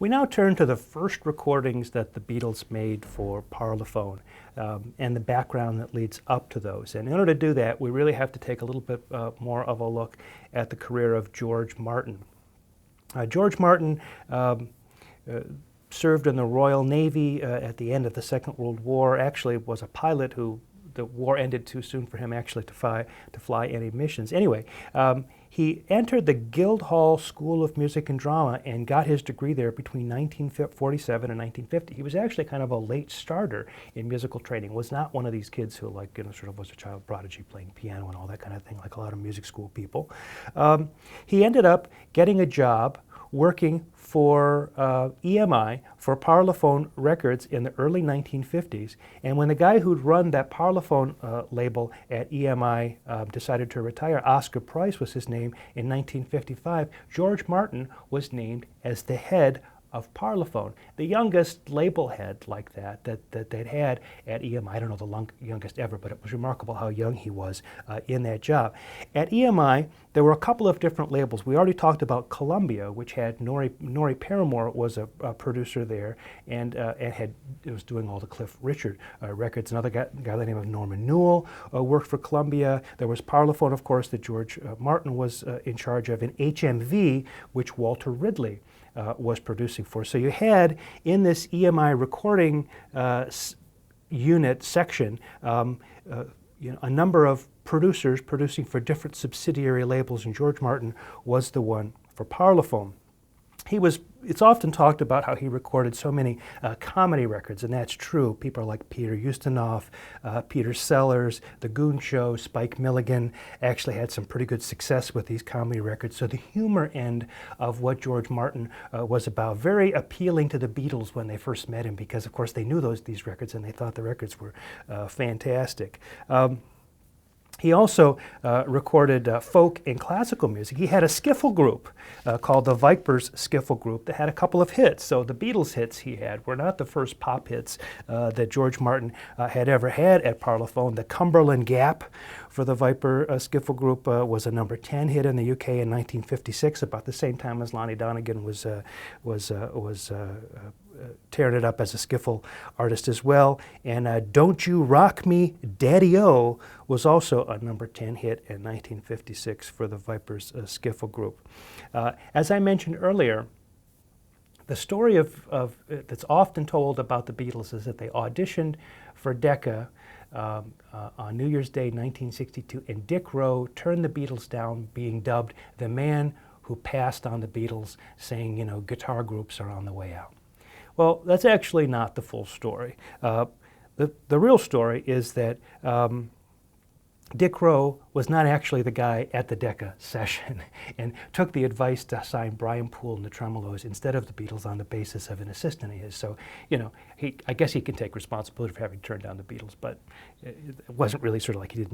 We now turn to the first recordings that the Beatles made for Parlophone and the background that leads up to those. And in order to do that, we really have to take a little bit more of a look at the career of George Martin. George Martin served in the Royal Navy at the end of the Second World War, actually was a pilot who the war ended too soon for him actually to fly any missions. Anyway, he entered the Guildhall School of Music and Drama and got his degree there between 1947 and 1950. He was actually kind of a late starter in musical training, was not one of these kids who sort of was a child prodigy playing piano and all that kind of thing like a lot of music school people. He ended up getting a job working for EMI, for Parlophone Records in the early 1950s. And when the guy who'd run that Parlophone label at EMI decided to retire, Oscar Price was his name, in 1955, George Martin was named as the head of Parlophone, the youngest label head like that they'd had at EMI. I don't know the youngest ever, but it was remarkable how young he was in that job. At EMI, there were a couple of different labels. We already talked about Columbia, which had Norrie Paramore was a producer there, and was doing all the Cliff Richard records. Another guy by the name of Norman Newell worked for Columbia. There was Parlophone, of course, that George Martin was in charge of, and HMV, which Walter Ridley was producing for. So you had in this EMI recording unit section a number of producers producing for different subsidiary labels, and George Martin was the one for Parlophone. It's often talked about how he recorded so many comedy records, and that's true. People like Peter Ustinov, Peter Sellers, The Goon Show, Spike Milligan actually had some pretty good success with these comedy records. So the humor end of what George Martin was about, very appealing to the Beatles when they first met him, because of course they knew these records and they thought the records were fantastic. He also recorded folk and classical music. He had a skiffle group called the Vipers Skiffle Group that had a couple of hits. So the Beatles hits he had were not the first pop hits that George Martin had ever had at Parlophone. The Cumberland Gap for the Viper Skiffle Group was a number 10 hit in the UK in 1956, about the same time as Lonnie Donegan was tearing it up as a skiffle artist as well. And Don't You Rock Me, Daddy-O was also a number 10 hit in 1956 for the Vipers Skiffle Group. As I mentioned earlier, the story that's often told about the Beatles is that they auditioned for Decca on New Year's Day 1962, and Dick Rowe turned the Beatles down, being dubbed the man who passed on the Beatles, saying, guitar groups are on the way out. Well, that's actually not the full story. The real story is that Dick Rowe was not actually the guy at the Decca session and took the advice to sign Brian Poole and the Tremolos instead of the Beatles on the basis of an assistant of his. So, I guess he can take responsibility for having turned down the Beatles, but it wasn't really sort of like it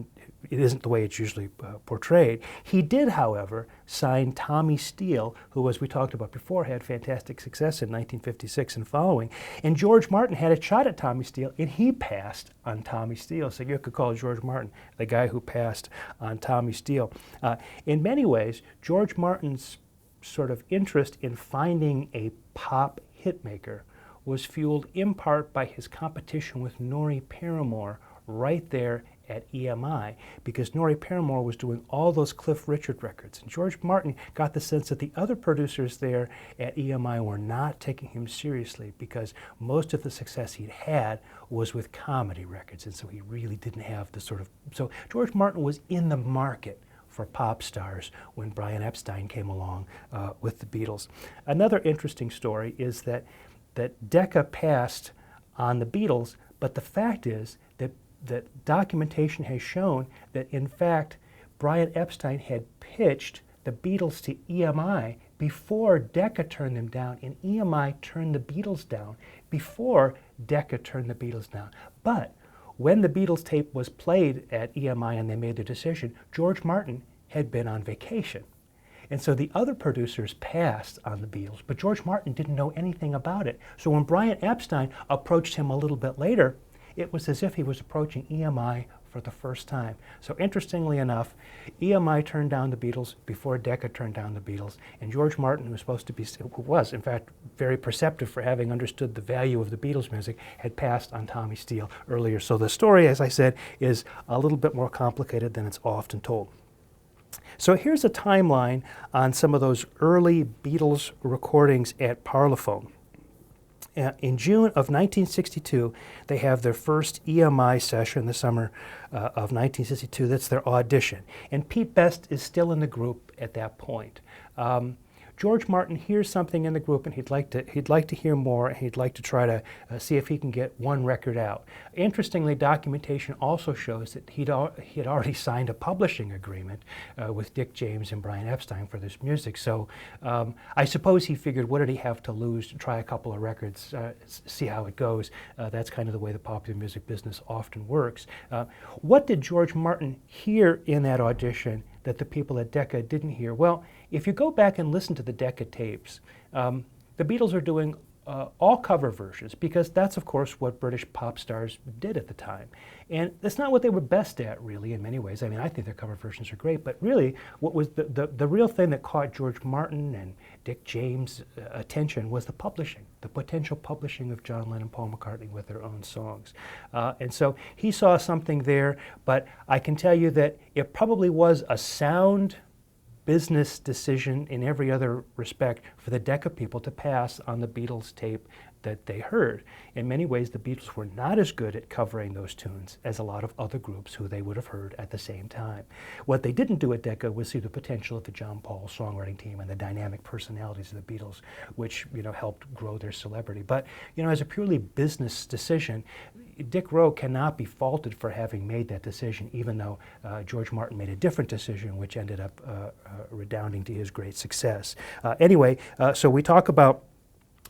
isn't the way it's usually portrayed. He did, however, sign Tommy Steele, who, as we talked about before, had fantastic success in 1956 and following. And George Martin had a shot at Tommy Steele, and he passed on Tommy Steele. So you could call George Martin the guy who passed on Tommy Steele. In many ways, George Martin's sort of interest in finding a pop hitmaker was fueled in part by his competition with Norrie Paramore right there at EMI, because Norrie Paramore was doing all those Cliff Richard records. And George Martin got the sense that the other producers there at EMI were not taking him seriously, because most of the success he'd had was with comedy records, and so he really didn't have the sort of... So George Martin was in the market for pop stars when Brian Epstein came along with the Beatles. Another interesting story is that Decca passed on the Beatles, but the fact is that documentation has shown that, in fact, Brian Epstein had pitched the Beatles to EMI before Decca turned them down, and EMI turned the Beatles down before Decca turned the Beatles down. But when the Beatles tape was played at EMI and they made their decision, George Martin had been on vacation. And so the other producers passed on the Beatles, but George Martin didn't know anything about it. So when Brian Epstein approached him a little bit later, it was as if he was approaching EMI for the first time. So interestingly enough, EMI turned down the Beatles before Decca turned down the Beatles, and George Martin, who was in fact very perceptive for having understood the value of the Beatles music, had passed on Tommy Steele earlier. So the story, as I said, is a little bit more complicated than it's often told. So here's a timeline on some of those early Beatles recordings at Parlophone. In June of 1962, they have their first EMI session, the summer of 1962. That's their audition. And Pete Best is still in the group at that point. George Martin hears something in the group, and he'd like to hear more, and he'd like to try to see if he can get one record out. Interestingly, documentation also shows that he had already signed a publishing agreement with Dick James and Brian Epstein for this music. So I suppose he figured, what did he have to lose to try a couple of records, see how it goes. That's kind of the way the popular music business often works. What did George Martin hear in that audition that the people at Decca didn't hear? Well, if you go back and listen to the Decca tapes, the Beatles are doing all cover versions, because that's, of course, what British pop stars did at the time. And that's not what they were best at, really, in many ways. I mean, I think their cover versions are great, but really, what was the real thing that caught George Martin and Dick James' attention was the publishing, the potential publishing of John Lennon and Paul McCartney with their own songs. And so he saw something there, but I can tell you that it probably was a sound business decision in every other respect for the Decca people to pass on the Beatles tape that they heard. In many ways, the Beatles were not as good at covering those tunes as a lot of other groups who they would have heard at the same time. What they didn't do at Decca was see the potential of the John Paul songwriting team and the dynamic personalities of the Beatles, which helped grow their celebrity. But as a purely business decision, Dick Rowe cannot be faulted for having made that decision, even though George Martin made a different decision, which ended up redounding to his great success. Anyway, so we talk about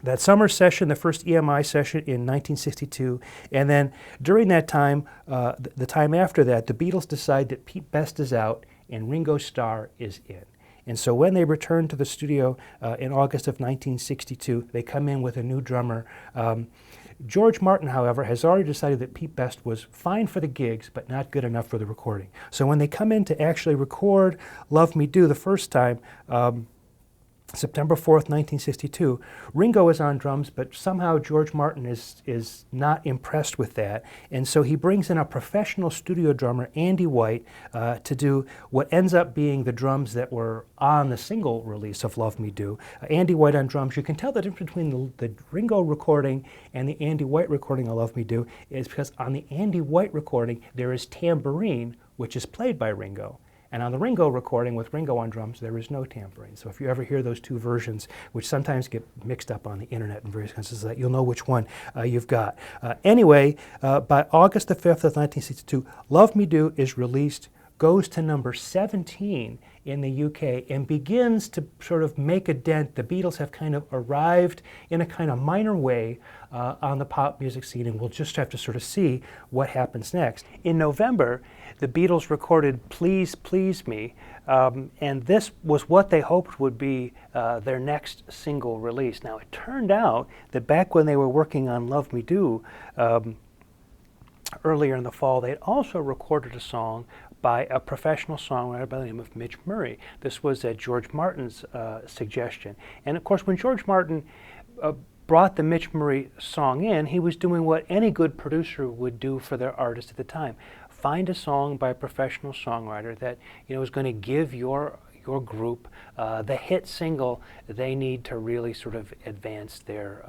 that summer session, the first EMI session in 1962, and then during that time, the time after that, the Beatles decide that Pete Best is out and Ringo Starr is in. And so when they return to the studio in August of 1962, they come in with a new drummer. George Martin, however, has already decided that Pete Best was fine for the gigs, but not good enough for the recording. So when they come in to actually record Love Me Do the first time, September 4th, 1962, Ringo is on drums, but somehow George Martin is not impressed with that. And so he brings in a professional studio drummer, Andy White, to do what ends up being the drums that were on the single release of Love Me Do. Andy White on drums. You can tell the difference between the Ringo recording and the Andy White recording of Love Me Do is because on the Andy White recording, there is tambourine, which is played by Ringo. And on the Ringo recording with Ringo on drums, there is no tambourine. So if you ever hear those two versions, which sometimes get mixed up on the internet in various kinds of that, you'll know which one you've got. Anyway, by August the 5th of 1962, Love Me Do is released, goes to number 17 in the UK, and begins to sort of make a dent. The Beatles have kind of arrived in a kind of minor way on the pop music scene, and we'll just have to sort of see what happens next. In November, the Beatles recorded Please Please Me, and this was what they hoped would be their next single release. Now, it turned out that back when they were working on Love Me Do, earlier in the fall, they had also recorded a song by a professional songwriter by the name of Mitch Murray. This was George Martin's suggestion. And of course, when George Martin brought the Mitch Murray song in, he was doing what any good producer would do for their artist at the time. Find a song by a professional songwriter that is going to give your group the hit single they need to really sort of advance their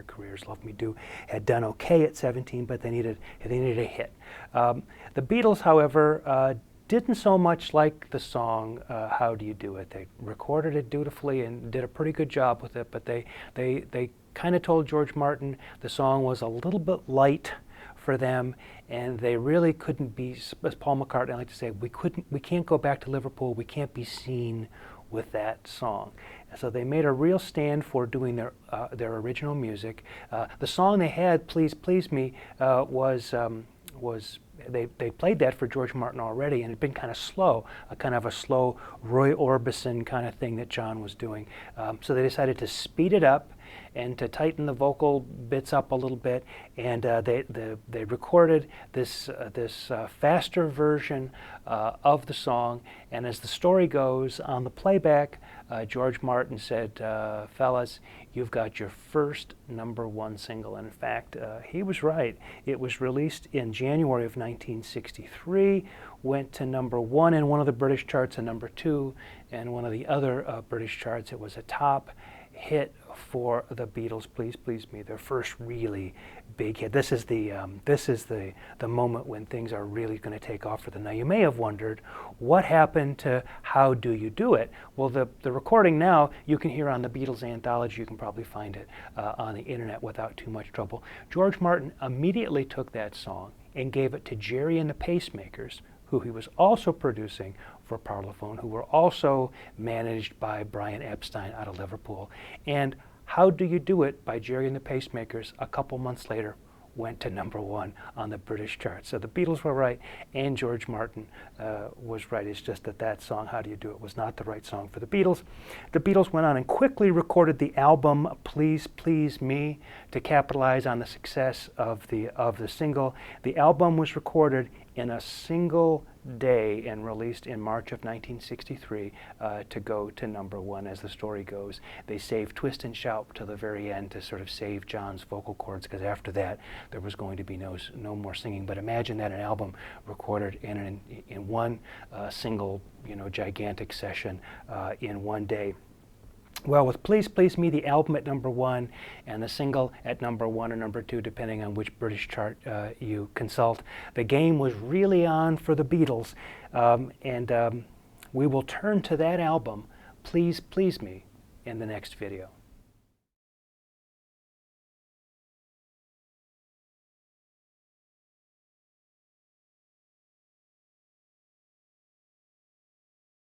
careers. Love Me Do had done okay at 17, but they needed a hit. The Beatles, however, didn't so much like the song How Do You Do It. They recorded it dutifully and did a pretty good job with it, but they kind of told George Martin the song was a little bit light for them, and they really couldn't be, as Paul McCartney liked to say, we can't go back to Liverpool, we can't be seen with that song. So they made a real stand for doing their original music. The song they had, Please Please Me, was they played that for George Martin already, and it had been kind of slow, a kind of a slow Roy Orbison kind of thing that John was doing. So they decided to speed it up and to tighten the vocal bits up a little bit, and they recorded this faster version of the song. And as the story goes, on the playback, George Martin said, "Fellas, you've got your first #1 single." And in fact, he was right. It was released in January of 1963, went to #1 in one of the British charts and #2 in one of the other British charts. It was a top hit for the Beatles. Please Please Me, their first really big hit. This is the moment when things are really going to take off for them. Now, you may have wondered what happened to How Do You Do It? Well, the recording now you can hear on the Beatles anthology. You can probably find it on the internet without too much trouble. George Martin immediately took that song and gave it to Jerry and the Pacemakers, who he was also producing for Parlophone, who were also managed by Brian Epstein out of Liverpool. And How Do You Do It by Jerry and the Pacemakers, a couple months later, went to #1 on the British chart. So the Beatles were right, and George Martin was right. It's just that song, How Do You Do It, was not the right song for the Beatles. The Beatles went on and quickly recorded the album Please Please Me to capitalize on the success of the single. The album was recorded in a single day and released in March of 1963 to go to #1. As the story goes, they saved Twist and Shout to the very end to sort of save John's vocal cords, because after that there was going to be no more singing. But imagine that, an album recorded in one single, gigantic session in one day. Well, with Please Please Me, the album at #1 and the single at #1 or #2, depending on which British chart you consult, the game was really on for the Beatles. And we will turn to that album, Please Please Me, in the next video.